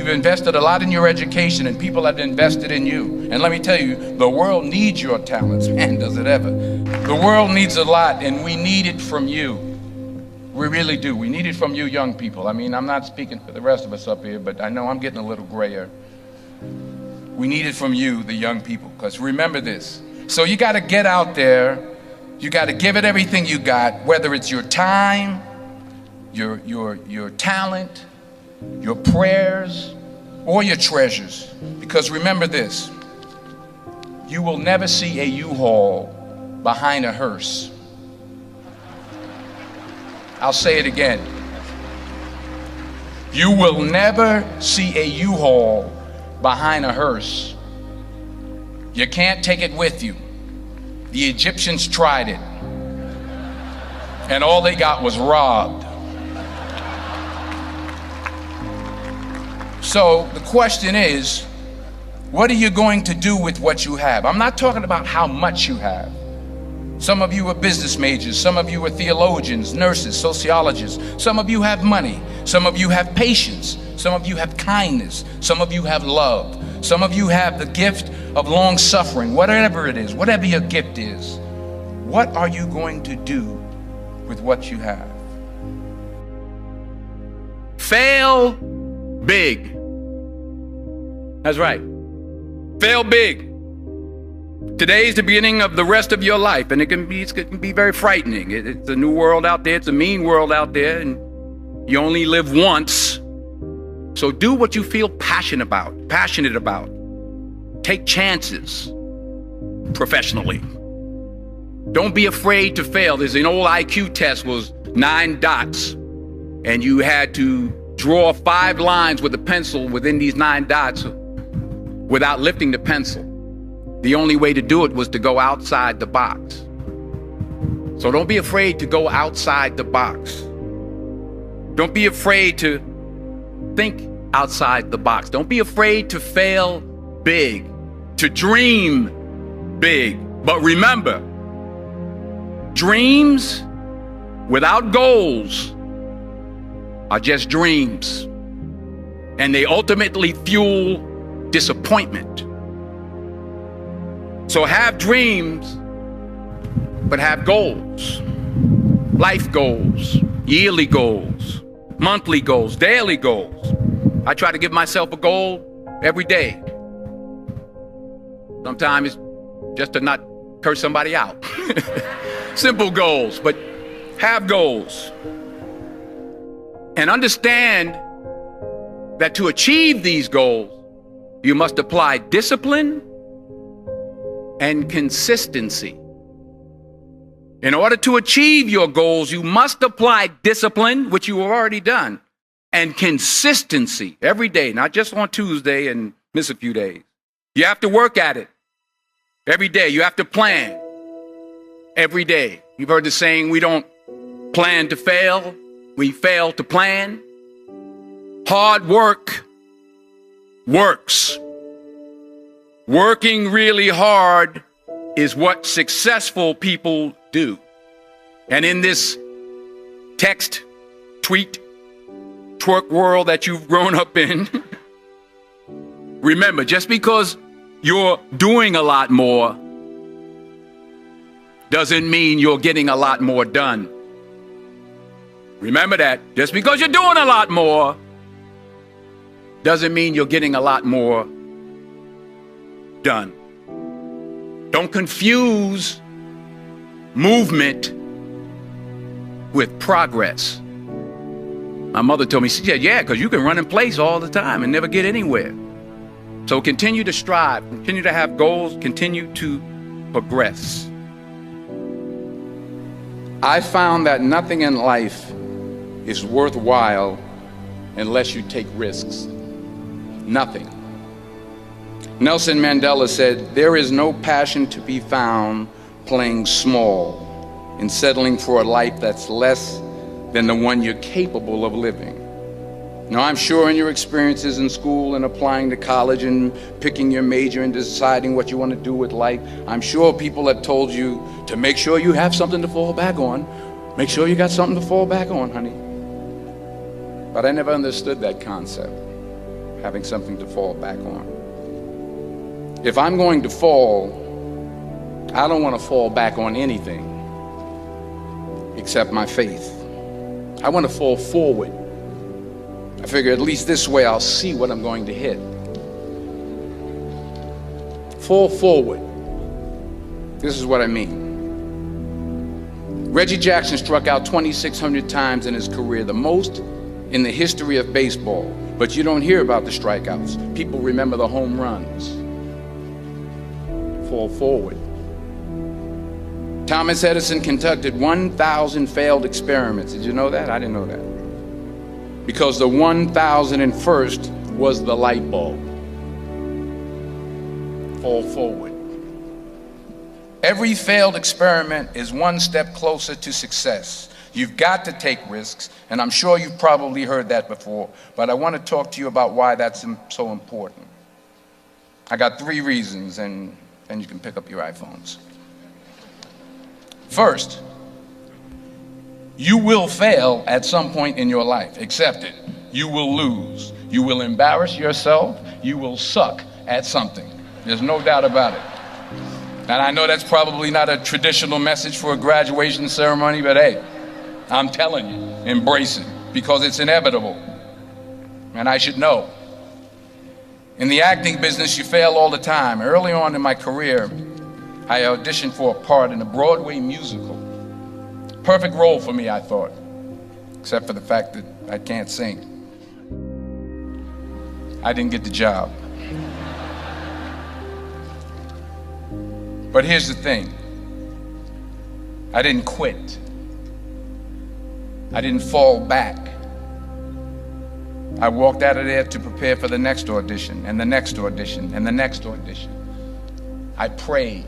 You've invested a lot in your education, and people have invested in you. And let me tell you, the world needs your talents. Man, does it ever. The world needs a lot, and we need it from you. We really do. We need it from you young people. I mean, I'm not speaking for the rest of us up here, but I know I'm getting a little grayer. We need it from you, the young people, because remember this. So you got to get out there. You got to give it everything you got, whether it's your time, your talent, your prayers, or your treasures. Because remember this, you will never see a U-Haul behind a hearse. I'll say it again. You will never see a U-Haul behind a hearse. You can't take it with you. The Egyptians tried it, and all they got was robbed. So the question is, what are you going to do with what you have? I'm not talking about how much you have. Some of you are business majors, some of you are theologians, nurses, sociologists. Some of you have money, some of you have patience, some of you have kindness, some of you have love, some of you have the gift of long suffering. Whatever it is, whatever your gift is, what are you going to do with what you have? Fail big. That's right. Fail big. Today's the beginning of the rest of your life, and it can be very frightening. It's a new world out there. It's a mean world out there, and you only live once. So do what you feel passionate about. Take chances professionally. Don't be afraid to fail. There's an old IQ test, was 9 dots, and you had to draw 5 lines with a pencil within these 9 dots without lifting the pencil. The only way to do it was to go outside the box. So don't be afraid to go outside the box. Don't be afraid to think outside the box. Don't be afraid to fail big, to dream big. But remember, dreams without goals are just dreams, and they ultimately fuel disappointment. So have dreams, but have goals. Life goals, yearly goals, monthly goals, daily goals. I try to give myself a goal every day. Sometimes it's just to not curse somebody out. Simple goals, but have goals. And understand that to achieve these goals, you must apply discipline and consistency. In order to achieve your goals, you must apply discipline, which you have already done, and consistency every day, not just on Tuesday and miss a few days. You have to work at it every day. You have to plan every day. You've heard the saying, we don't plan to fail, we fail to plan. Hard work works. Working really hard is what successful people do. And in this text, tweet, twerk world that you've grown up in, remember, just because you're doing a lot more doesn't mean you're getting a lot more done. Remember that. Just because you're doing a lot more doesn't mean you're getting a lot more done. Don't confuse movement with progress. My mother told me, she said, yeah, because you can run in place all the time and never get anywhere. So continue to strive, continue to have goals, continue to progress. I found that nothing in life is worthwhile unless you take risks. Nothing. Nelson Mandela said, there is no passion to be found playing small and settling for a life that's less than the one you're capable of living. Now, I'm sure in your experiences in school and applying to college and picking your major and deciding what you want to do with life, I'm sure people have told you to make sure you have something to fall back on. Make sure you got something to fall back on, honey. But I never understood that concept. having something to fall back on. If I'm going to fall, I don't want to fall back on anything except my faith. I want to fall forward. I figure at least this way I'll see what I'm going to hit. Fall forward. This is what I mean. Reggie Jackson struck out 2,600 times in his career, the most in the history of baseball. But you don't hear about the strikeouts. People remember the home runs. Fall forward. Thomas Edison conducted 1,000 failed experiments. Did you know that? I didn't know that. Because the 1,001st was the light bulb. Fall forward. Every failed experiment is one step closer to success. You've got to take risks, and I'm sure you've probably heard that before, but I want to talk to you about why that's so important. I got 3 reasons, and you can pick up your iPhones. First, you will fail at some point in your life. Accept it. You will lose. You will embarrass yourself. You will suck at something. There's no doubt about it. And I know that's probably not a traditional message for a graduation ceremony, but hey, I'm telling you, embrace it, because it's inevitable. And I should know. In the acting business, you fail all the time. Early on in my career, I auditioned for a part in a Broadway musical. Perfect role for me, I thought, except for the fact that I can't sing. I didn't get the job. But here's the thing. I didn't quit. I didn't fall back. I walked out of there to prepare for the next audition, and the next audition, and the next audition. I prayed.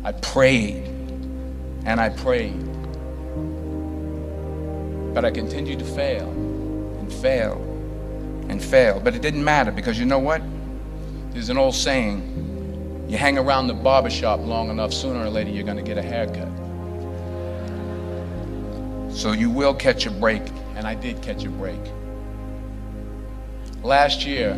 I prayed, and I prayed. But I continued to fail, and fail, and fail. But it didn't matter, because you know what? There's an old saying, you hang around the barbershop long enough, sooner or later you're going to get a haircut. So you will catch a break, and I did catch a break. Last year,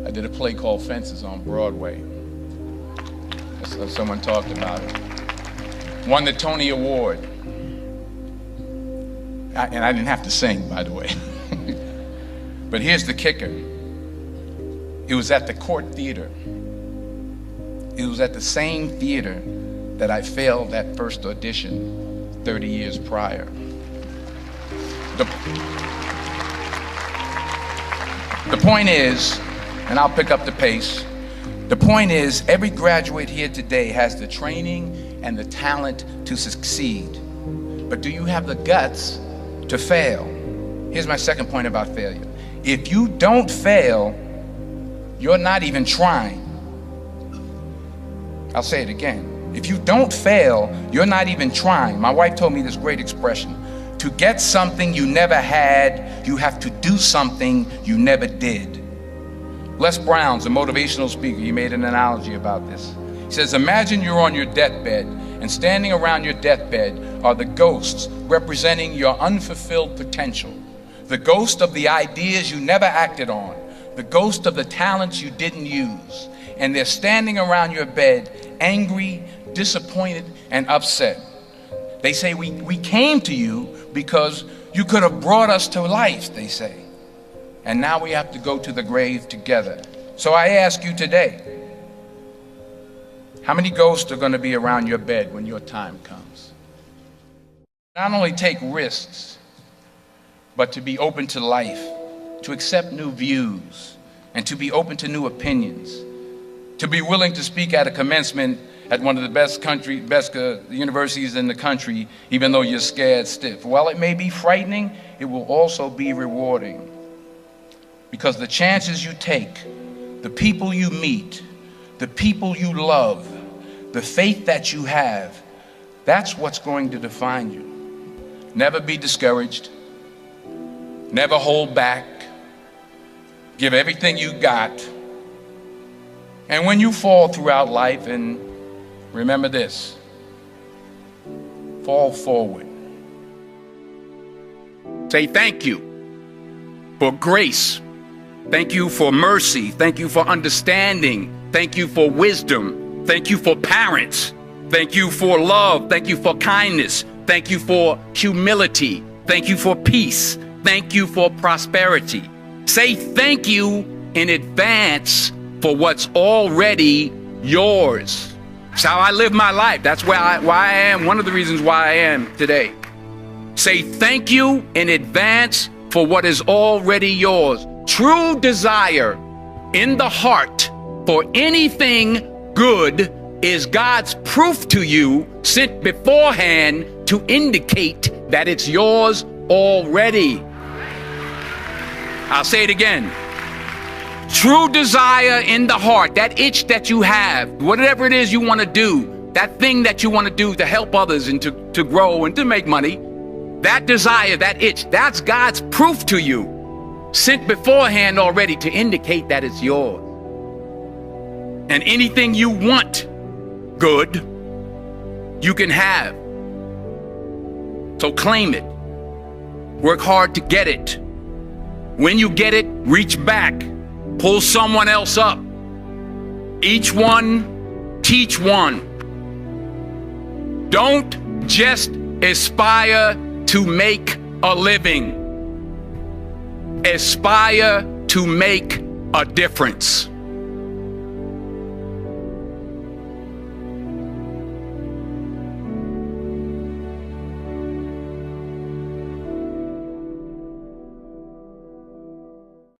I did a play called Fences on Broadway. Someone talked about it. Won the Tony Award. And I didn't have to sing, by the way. But here's the kicker. It was at the Court Theater. It was at the same theater that I failed that first audition 30 years prior. The point is, and I'll pick up the pace, the point is, every graduate here today has the training and the talent to succeed. But do you have the guts to fail? Here's my second point about failure. If you don't fail, you're not even trying. I'll say it again. If you don't fail, you're not even trying. My wife told me this great expression. To get something you never had, you have to do something you never did. Les Brown's a motivational speaker. He made an analogy about this. He says, imagine you're on your deathbed, and standing around your deathbed are the ghosts representing your unfulfilled potential. The ghost of the ideas you never acted on. The ghost of the talents you didn't use. And they're standing around your bed, angry, disappointed, and upset. They say, we came to you because you could have brought us to life, they say. And now we have to go to the grave together. So I ask you today, how many ghosts are going to be around your bed when your time comes? Not only take risks, but to be open to life, to accept new views, and to be open to new opinions, to be willing to speak at a commencement at one of the best universities in the country, even though you're scared stiff. While it may be frightening, it will also be rewarding. Because the chances you take, the people you meet, the people you love, the faith that you have, that's what's going to define you. Never be discouraged. Never hold back. Give everything you got. And when you fall throughout life, and remember this, fall forward. Say thank you. for grace. Thank you for mercy. Thank you for understanding. Thank you for wisdom. Thank you for parents. Thank you for love. Thank you for kindness. Thank you for humility. Thank you for peace. Thank you for prosperity. Say thank you in advance for what's already yours. It's how I live my life. That's why I am. One of the reasons why I am today. Say thank you in advance for what is already yours. True desire in the heart for anything good is God's proof to you sent beforehand to indicate that it's yours already. I'll say it again. True desire in the heart, that itch that you have, whatever it is you want to do, that thing that you want to do to help others and to grow and to make money, that desire, that itch, that's God's proof to you, sent beforehand already to indicate that it's yours. And anything you want good, you can have. So claim it. Work hard to get it. When you get it, reach back. Pull someone else up. Each one, teach one. Don't just aspire to make a living. Aspire to make a difference.